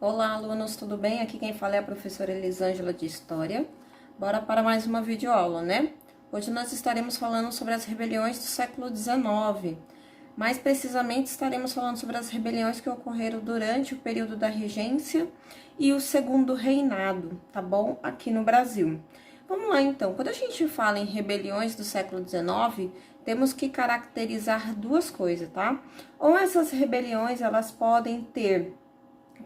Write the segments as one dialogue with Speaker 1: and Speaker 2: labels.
Speaker 1: Olá, alunos, tudo bem? Aqui quem fala é a professora Elisângela de História. Bora para mais uma videoaula, né? Hoje nós estaremos falando sobre as rebeliões do século XIX. Mais precisamente, estaremos falando sobre as rebeliões que ocorreram durante o período da regência e o segundo reinado, tá bom? Aqui no Brasil. Vamos lá, então. Quando a gente fala em rebeliões do século XIX, temos que caracterizar duas coisas, tá? Ou essas rebeliões, elas podem ter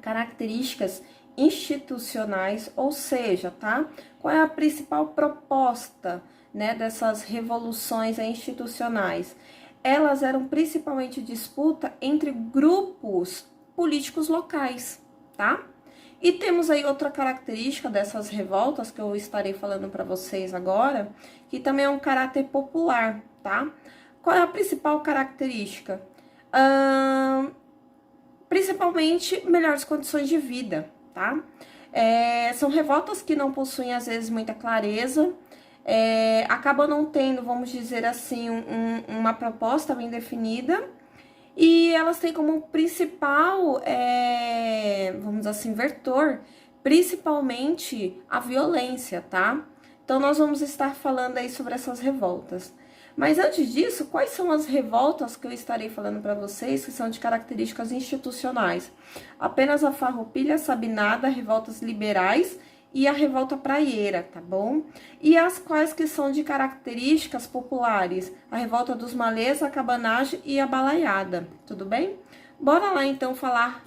Speaker 1: características institucionais, ou seja, tá? Qual é a principal proposta, né, dessas revoluções institucionais? Elas eram principalmente disputa entre grupos políticos locais, tá? E temos aí outra característica dessas revoltas que eu estarei falando para vocês agora, que também é um caráter popular, tá? Qual é a principal característica? Principalmente melhores condições de vida, tá? São revoltas que não possuem, às vezes, muita clareza, acabam não tendo, vamos dizer assim, uma proposta bem definida, e elas têm como principal, vamos dizer assim, vetor, principalmente a violência, tá? Então, nós vamos estar falando aí sobre essas revoltas. Mas antes disso, quais são as revoltas que eu estarei falando para vocês, que são de características institucionais? Apenas a Farroupilha, a Sabinada, revoltas liberais e a revolta praieira, tá bom? E as quais que são de características populares? A revolta dos malês, a cabanagem e a balaiada, tudo bem? Bora lá então falar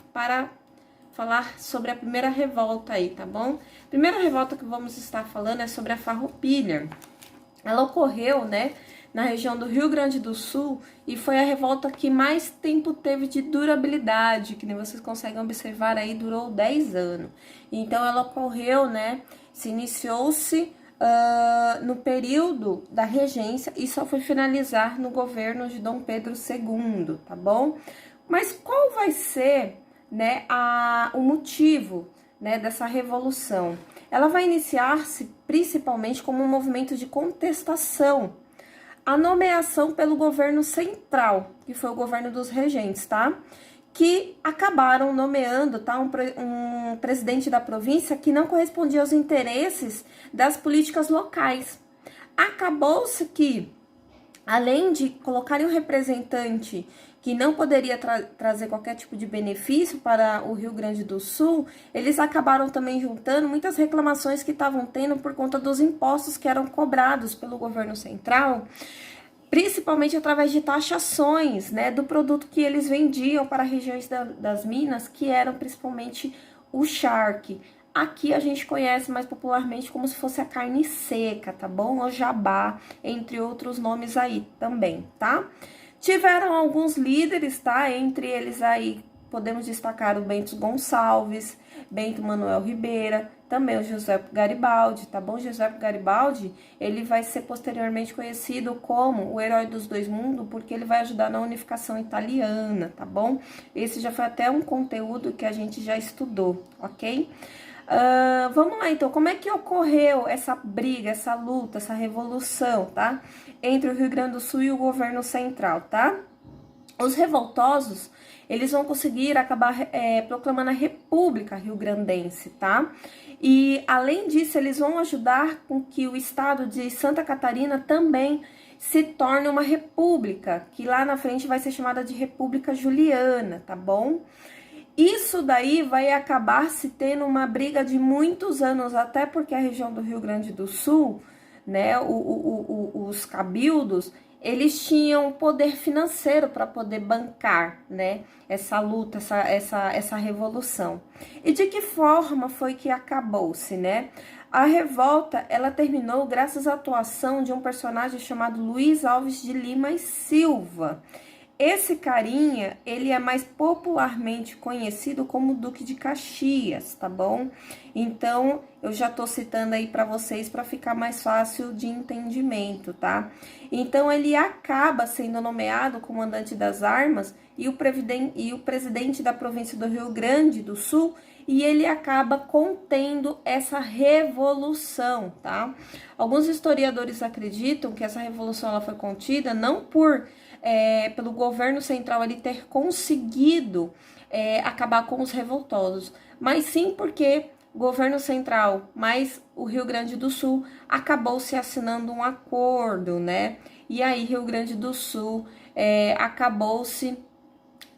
Speaker 1: sobre a primeira revolta aí, tá bom? Primeira revolta que vamos estar falando é sobre a Farroupilha. Ela ocorreu, né, na região do Rio Grande do Sul e foi a revolta que mais tempo teve de durabilidade, que nem vocês conseguem observar aí, durou 10 anos. Então ela ocorreu, né, iniciou-se no período da regência e só foi finalizar no governo de Dom Pedro II, tá bom? Mas qual vai ser, né, o motivo, né, dessa revolução? Ela vai iniciar-se principalmente como um movimento de contestação à nomeação pelo governo central, que foi o governo dos regentes, tá? Que acabaram nomeando, tá, um presidente da província que não correspondia aos interesses das políticas locais. Acabou-se que, além de colocarem um representante que não poderia trazer qualquer tipo de benefício para o Rio Grande do Sul, eles acabaram também juntando muitas reclamações que estavam tendo por conta dos impostos que eram cobrados pelo governo central, principalmente através de taxações, né, do produto que eles vendiam para regiões das Minas, que eram principalmente o charque. Aqui a gente conhece mais popularmente como se fosse a carne seca, tá bom? O jabá, entre outros nomes aí também, tá? Tiveram alguns líderes, tá? Entre eles aí podemos destacar o Bento Gonçalves, Bento Manuel Ribeira, também o José Garibaldi, tá bom? José Garibaldi, ele vai ser posteriormente conhecido como o herói dos dois mundos, porque ele vai ajudar na unificação italiana, tá bom? Esse já foi até um conteúdo que a gente já estudou, ok? Vamos lá, então, como é que ocorreu essa briga, essa luta, essa revolução, tá? Entre o Rio Grande do Sul e o governo central, tá? Os revoltosos, eles vão conseguir acabar proclamando a República Rio-Grandense, tá? E, além disso, eles vão ajudar com que o estado de Santa Catarina também se torne uma república, que lá na frente vai ser chamada de República Juliana, tá bom? Isso daí vai acabar se tendo uma briga de muitos anos, até porque a região do Rio Grande do Sul, né, os cabildos, eles tinham poder financeiro para poder bancar, né, essa luta, essa revolução. E de que forma foi que acabou-se, né? A revolta, ela terminou graças à atuação de um personagem chamado Luiz Alves de Lima e Silva. Esse carinha, ele é mais popularmente conhecido como Duque de Caxias, tá bom? Então, eu já tô citando aí para vocês para ficar mais fácil de entendimento, tá? Então, ele acaba sendo nomeado comandante das armas e o presidente da província do Rio Grande do Sul, e ele acaba contendo essa revolução, tá? Alguns historiadores acreditam que essa revolução ela foi contida não pelo governo central ele ter conseguido acabar com os revoltosos, mas sim porque o governo central, mais o Rio Grande do Sul, acabou se assinando um acordo, né? E aí Rio Grande do Sul acabou se,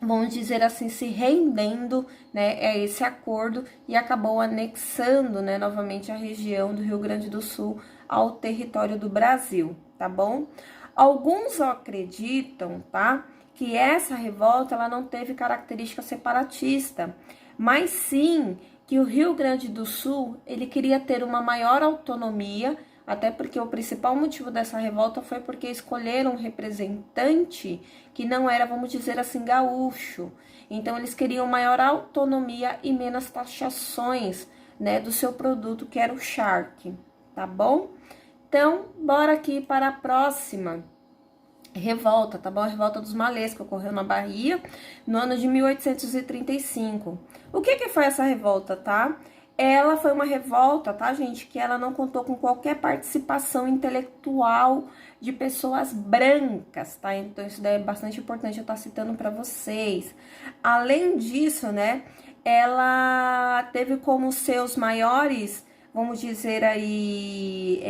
Speaker 1: vamos dizer assim, se rendendo, né, a esse acordo e acabou anexando, né, novamente a região do Rio Grande do Sul ao território do Brasil, tá bom? Alguns acreditam, tá, que essa revolta ela não teve característica separatista, mas sim que o Rio Grande do Sul ele queria ter uma maior autonomia, até porque o principal motivo dessa revolta foi porque escolheram um representante que não era, vamos dizer assim, gaúcho. Então, eles queriam maior autonomia e menos taxações, né, do seu produto, que era o charque, tá bom? Então, bora aqui para a próxima revolta, tá bom? A revolta dos Malês, que ocorreu na Bahia, no ano de 1835. O que foi essa revolta, tá? Ela foi uma revolta, tá, gente, que ela não contou com qualquer participação intelectual de pessoas brancas, tá? Então, isso daí é bastante importante eu estar citando para vocês. Além disso, né, ela teve como seus maiores, vamos dizer aí,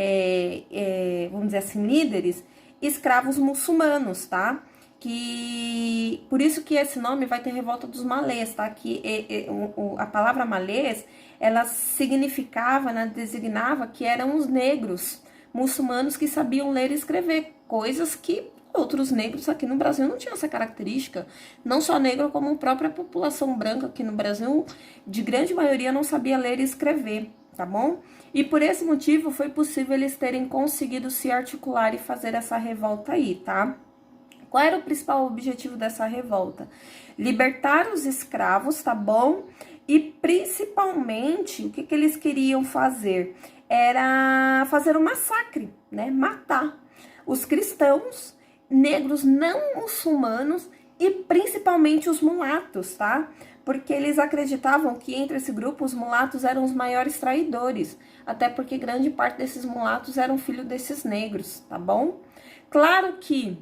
Speaker 1: vamos dizer assim, líderes, escravos muçulmanos, tá? Que por isso que esse nome vai ter revolta dos malês, tá? Que a palavra malês ela significava, né, designava que eram os negros muçulmanos que sabiam ler e escrever, coisas que outros negros aqui no Brasil não tinham essa característica. Não só negro, como a própria população branca aqui no Brasil, de grande maioria, não sabia ler e escrever, tá bom? E por esse motivo foi possível eles terem conseguido se articular e fazer essa revolta aí, tá? Qual era o principal objetivo dessa revolta? Libertar os escravos, tá bom? E principalmente, o que eles queriam fazer? Era fazer um massacre, né? Matar os cristãos, negros não muçulmanos e principalmente os mulatos, tá? Porque eles acreditavam que entre esse grupo os mulatos eram os maiores traidores, até porque grande parte desses mulatos eram filhos desses negros, tá bom? Claro que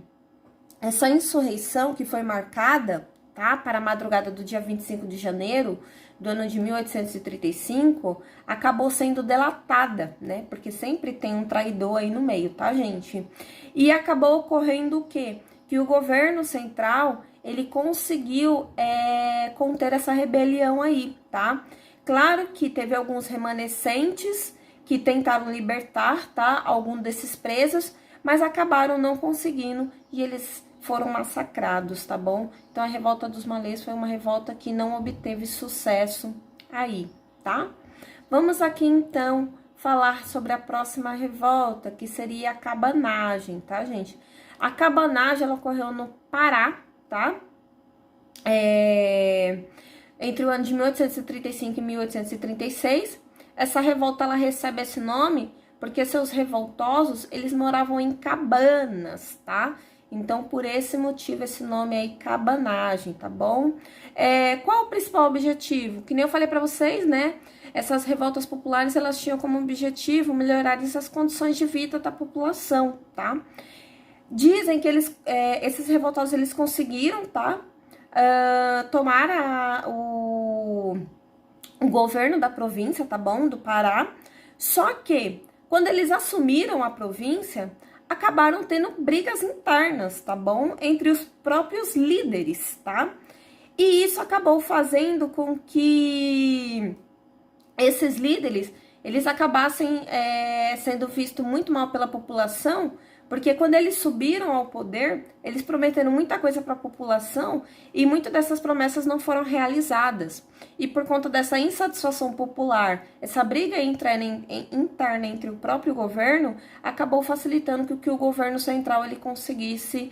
Speaker 1: essa insurreição que foi marcada, tá, para a madrugada do dia 25 de janeiro do ano de 1835, acabou sendo delatada, né? Porque sempre tem um traidor aí no meio, tá, gente? E acabou ocorrendo o quê? Que o governo central, ele conseguiu conter essa rebelião aí, tá? Claro que teve alguns remanescentes que tentaram libertar, tá, algum desses presos, mas acabaram não conseguindo e eles foram massacrados, tá bom? Então, a revolta dos malês foi uma revolta que não obteve sucesso aí, tá? Vamos aqui, então, falar sobre a próxima revolta, que seria a cabanagem, tá, gente? A cabanagem, ela ocorreu no Pará, tá? Entre o ano de 1835 e 1836. Essa revolta, ela recebe esse nome porque seus revoltosos, eles moravam em cabanas, tá? Então, por esse motivo, esse nome aí, cabanagem, tá bom? Qual o principal objetivo? Que nem eu falei pra vocês, né? Essas revoltas populares, elas tinham como objetivo melhorar essas condições de vida da população, tá? Dizem que esses revoltosos, eles conseguiram, tá? Tomar o governo da província, tá bom? Do Pará. Só que, quando eles assumiram a província, acabaram tendo brigas internas, tá bom? Entre os próprios líderes, tá? E isso acabou fazendo com que esses líderes, eles acabassem sendo vistos muito mal pela população, porque quando eles subiram ao poder, eles prometeram muita coisa para a população e muitas dessas promessas não foram realizadas. E por conta dessa insatisfação popular, essa briga interna entre o próprio governo, acabou facilitando que o governo central ele conseguisse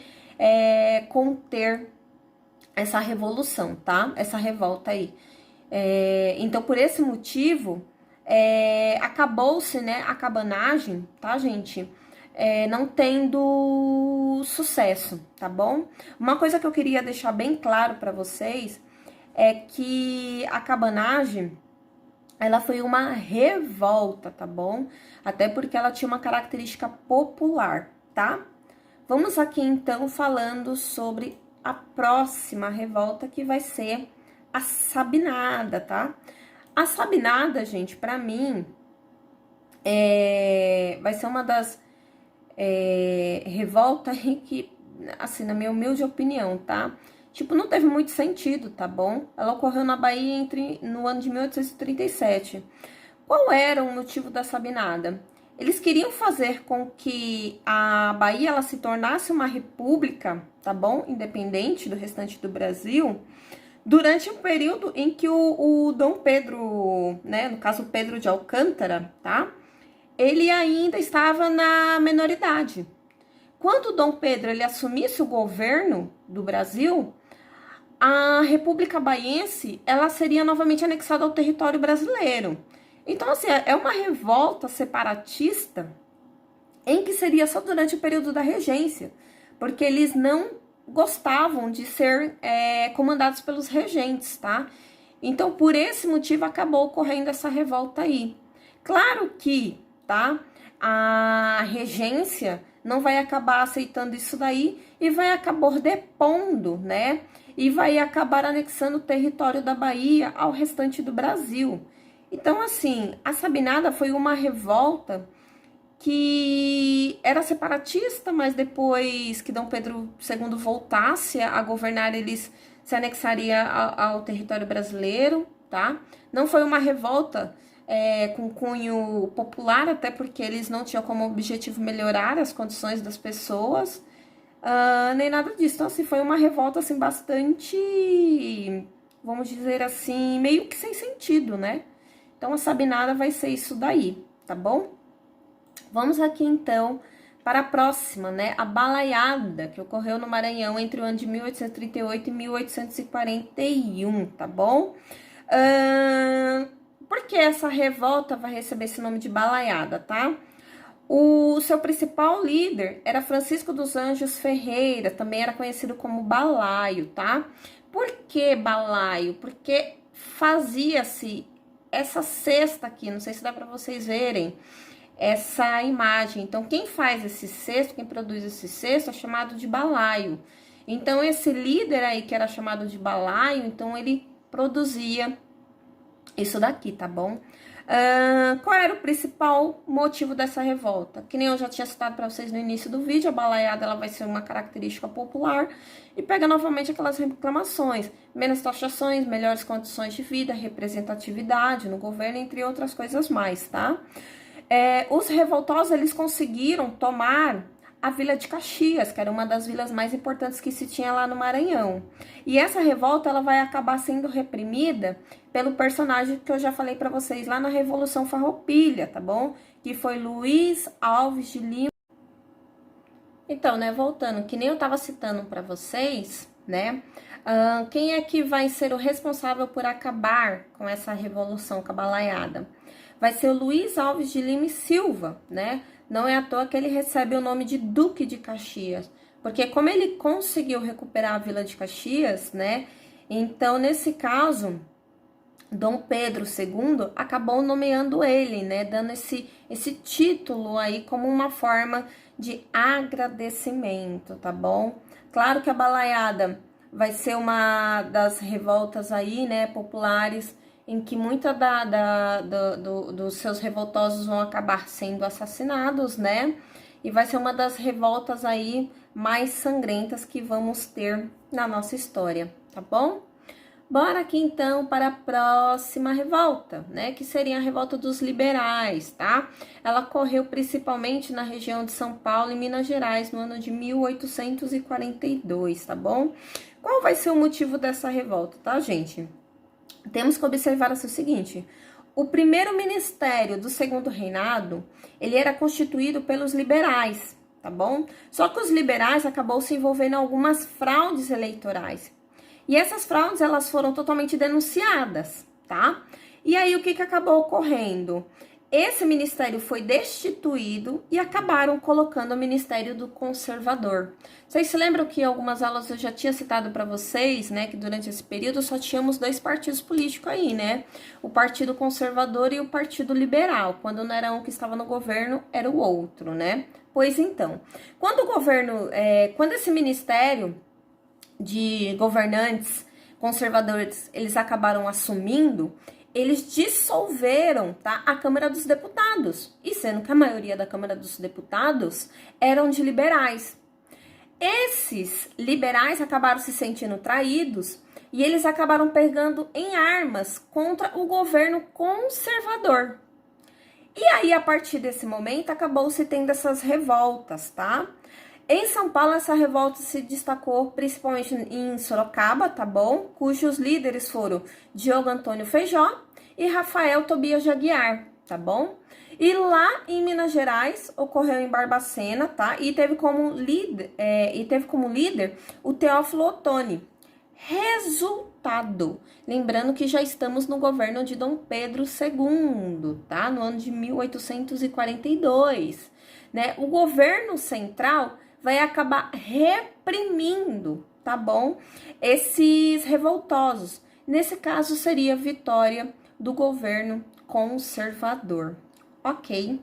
Speaker 1: conter essa revolução, tá? Essa revolta aí. Então, por esse motivo, acabou-se, né, a cabanagem, tá, gente? Não tendo sucesso, tá bom? Uma coisa que eu queria deixar bem claro para vocês é que a cabanagem, ela foi uma revolta, tá bom? Até porque ela tinha uma característica popular, tá? Vamos aqui então falando sobre a próxima revolta, que vai ser a Sabinada, tá? A Sabinada, gente, pra mim, vai ser uma das revoltas que, assim, na minha humilde opinião, tá? Tipo, não teve muito sentido, tá bom? Ela ocorreu na Bahia no ano de 1837. Qual era o motivo da Sabinada? Eles queriam fazer com que a Bahia ela se tornasse uma república, tá bom? Independente do restante do Brasil, durante um período em que o Dom Pedro, né, no caso Pedro de Alcântara, tá? Ele ainda estava na menoridade. Quando o Dom Pedro ele assumisse o governo do Brasil, a República Baiense ela seria novamente anexada ao território brasileiro. Então, assim, é uma revolta separatista em que seria só durante o período da regência, porque eles não gostavam de ser comandados pelos regentes, tá? Então, por esse motivo, acabou ocorrendo essa revolta aí. Claro que, tá? A regência não vai acabar aceitando isso daí e vai acabar depondo, né? E vai acabar anexando o território da Bahia ao restante do Brasil. Então, assim, a Sabinada foi uma revolta que era separatista, mas depois que Dom Pedro II voltasse a governar, eles se anexaria ao território brasileiro, tá? Não foi uma revolta com cunho popular, até porque eles não tinham como objetivo melhorar as condições das pessoas, nem nada disso. Então, assim, foi uma revolta, assim, bastante, vamos dizer assim, meio que sem sentido, né? Então, a Sabinada vai ser isso daí, tá bom? Vamos aqui, então, para a próxima, né? A Balaiada, que ocorreu no Maranhão entre o ano de 1838 e 1841, tá bom? Por que essa revolta vai receber esse nome de Balaiada, tá? O seu principal líder era Francisco dos Anjos Ferreira, também era conhecido como Balaio, tá? Por que Balaio? Porque fazia-se essa cesta aqui, não sei se dá para vocês verem essa imagem. Então, quem faz esse cesto, quem produz esse cesto é chamado de balaio. Então, esse líder aí que era chamado de balaio, então ele produzia isso daqui, tá bom? Qual era o principal motivo dessa revolta? Que nem eu já tinha citado para vocês no início do vídeo, a balaiada ela vai ser uma característica popular e pega novamente aquelas reclamações, menos taxações, melhores condições de vida, representatividade no governo, entre outras coisas mais, tá? Os revoltosos, eles conseguiram tomar a Vila de Caxias, que era uma das vilas mais importantes que se tinha lá no Maranhão. E essa revolta, ela vai acabar sendo reprimida pelo personagem que eu já falei para vocês lá na Revolução Farroupilha, tá bom? Que foi Luiz Alves de Lima. Então, né, voltando, que nem eu tava citando para vocês, né? Quem é que vai ser o responsável por acabar com essa revolução cabalaiada? Vai ser o Luiz Alves de Lima e Silva, né? Não é à toa que ele recebe o nome de Duque de Caxias, porque como ele conseguiu recuperar a Vila de Caxias, né? Então, nesse caso, Dom Pedro II acabou nomeando ele, né? Dando esse título aí como uma forma de agradecimento, tá bom? Claro que a balaiada vai ser uma das revoltas aí, né, populares, em que muita dos seus revoltosos vão acabar sendo assassinados, né? E vai ser uma das revoltas aí mais sangrentas que vamos ter na nossa história, tá bom? Bora aqui então para a próxima revolta, né? Que seria a revolta dos liberais, tá? Ela ocorreu principalmente na região de São Paulo e Minas Gerais no ano de 1842, tá bom? Qual vai ser o motivo dessa revolta, tá, gente? Temos que observar o seguinte: o primeiro ministério do segundo reinado, ele era constituído pelos liberais, tá bom? Só que os liberais acabou se envolvendo em algumas fraudes eleitorais. E essas fraudes, elas foram totalmente denunciadas, tá? E aí, o que acabou ocorrendo? Esse ministério foi destituído e acabaram colocando o Ministério do Conservador. Vocês se lembram que em algumas aulas eu já tinha citado para vocês, né, que durante esse período só tínhamos dois partidos políticos aí, né? O Partido Conservador e o Partido Liberal. Quando não era um que estava no governo, era o outro, né? Pois então, quando esse ministério de governantes conservadores, eles acabaram assumindo, eles dissolveram, tá, a Câmara dos Deputados. E sendo que a maioria da Câmara dos Deputados eram de liberais. Esses liberais acabaram se sentindo traídos e eles acabaram pegando em armas contra o governo conservador. E aí, a partir desse momento, acabou-se tendo essas revoltas, tá? Em São Paulo, essa revolta se destacou principalmente em Sorocaba, tá bom? Cujos líderes foram Diogo Antônio Feijó e Rafael Tobias de Aguiar, tá bom? E lá em Minas Gerais, ocorreu em Barbacena, tá? E teve como líder o Teófilo Otoni. Resultado, lembrando que já estamos no governo de Dom Pedro II, tá? No ano de 1842, né? O governo central vai acabar reprimindo, tá bom? Esses revoltosos. Nesse caso, seria a vitória do governo conservador. Ok.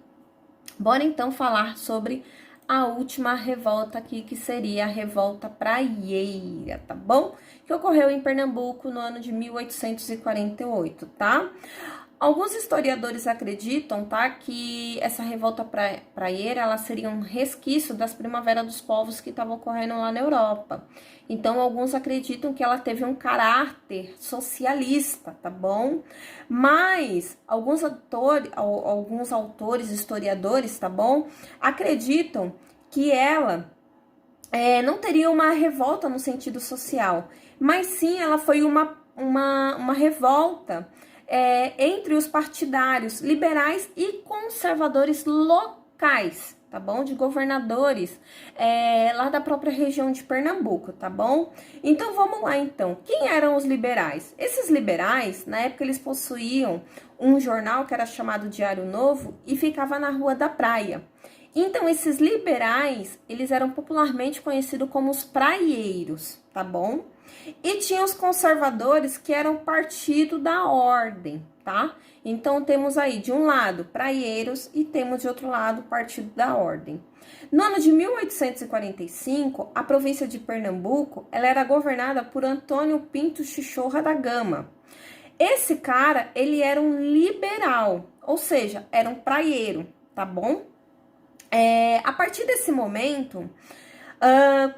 Speaker 1: Bora então falar sobre a última revolta aqui, que seria a Revolta Praieira, tá bom? Que ocorreu em Pernambuco no ano de 1848, tá? Alguns historiadores acreditam, tá, que essa revolta praieira, ela seria um resquício das primaveras dos povos que estavam ocorrendo lá na Europa. Então, alguns acreditam que ela teve um caráter socialista, tá bom? Mas alguns autores, historiadores, tá bom, acreditam que ela não teria uma revolta no sentido social, mas sim ela foi uma revolta entre os partidários liberais e conservadores locais, tá bom? De governadores lá da própria região de Pernambuco, tá bom? Então, vamos lá, então. Quem eram os liberais? Esses liberais, na época, eles possuíam um jornal que era chamado Diário Novo e ficava na Rua da Praia. Então, esses liberais, eles eram popularmente conhecidos como os praieiros, tá bom? E tinha os conservadores, que eram o Partido da Ordem, tá? Então, temos aí, de um lado, praieiros e temos, de outro lado, o Partido da Ordem. No ano de 1845, a província de Pernambuco, ela era governada por Antônio Pinto Chichorra da Gama. Esse cara, ele era um liberal, ou seja, era um praieiro, tá bom? A partir desse momento,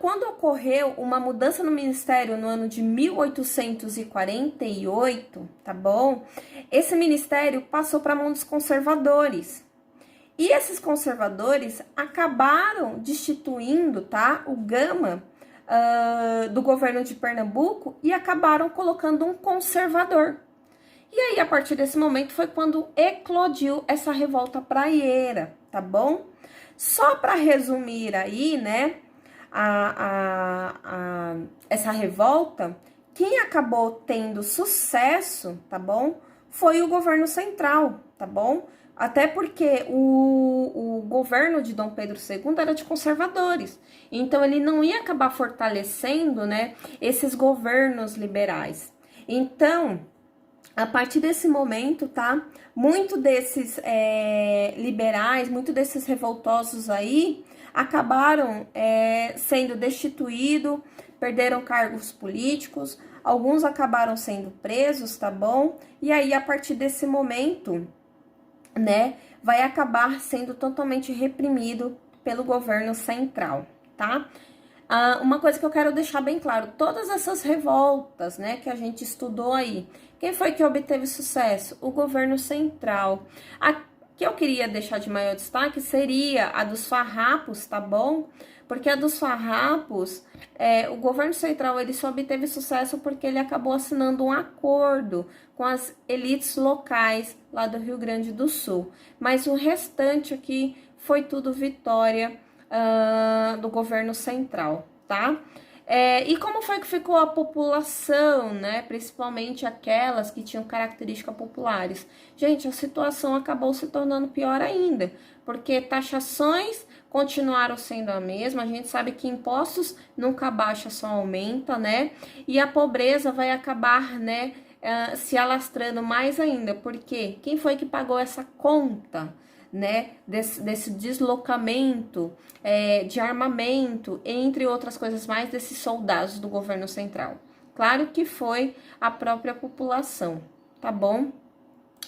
Speaker 1: quando ocorreu uma mudança no ministério no ano de 1848, tá bom? Esse ministério passou para a mão dos conservadores. E esses conservadores acabaram destituindo, tá, o Gama do governo de Pernambuco e acabaram colocando um conservador. E aí, a partir desse momento, foi quando eclodiu essa revolta praieira, tá bom? Só para resumir aí, né, essa revolta, quem acabou tendo sucesso, tá bom, foi o governo central, tá bom? Até porque o governo de Dom Pedro II era de conservadores, então ele não ia acabar fortalecendo, né, esses governos liberais. Então, a partir desse momento, tá, muito desses liberais, muito desses revoltosos aí, acabaram sendo destituídos, perderam cargos políticos, alguns acabaram sendo presos, tá bom? E aí, a partir desse momento, né, vai acabar sendo totalmente reprimido pelo governo central, tá? Uma coisa que eu quero deixar bem claro, todas essas revoltas, né, que a gente estudou aí, quem foi que obteve sucesso? O governo central. A que eu queria deixar de maior destaque seria a dos farrapos, tá bom? Porque a dos farrapos, o governo central, ele só obteve sucesso porque ele acabou assinando um acordo com as elites locais lá do Rio Grande do Sul. Mas o restante aqui foi tudo vitória do governo central, tá? E como foi que ficou a população, né? Principalmente aquelas que tinham características populares. Gente, a situação acabou se tornando pior ainda, porque taxações continuaram sendo a mesma. A gente sabe que impostos nunca baixa, só aumenta, né? E a pobreza vai acabar, né, se alastrando mais ainda, porque quem foi que pagou essa conta, né, desse deslocamento de armamento, entre outras coisas mais, desses soldados do governo central? Claro que foi a própria população, tá bom?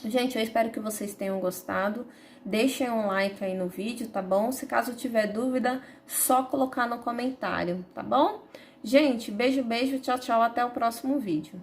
Speaker 1: Gente, eu espero que vocês tenham gostado. Deixem um like aí no vídeo, tá bom? Se caso tiver dúvida, só colocar no comentário, tá bom? Gente, beijo, beijo, tchau, tchau, até o próximo vídeo.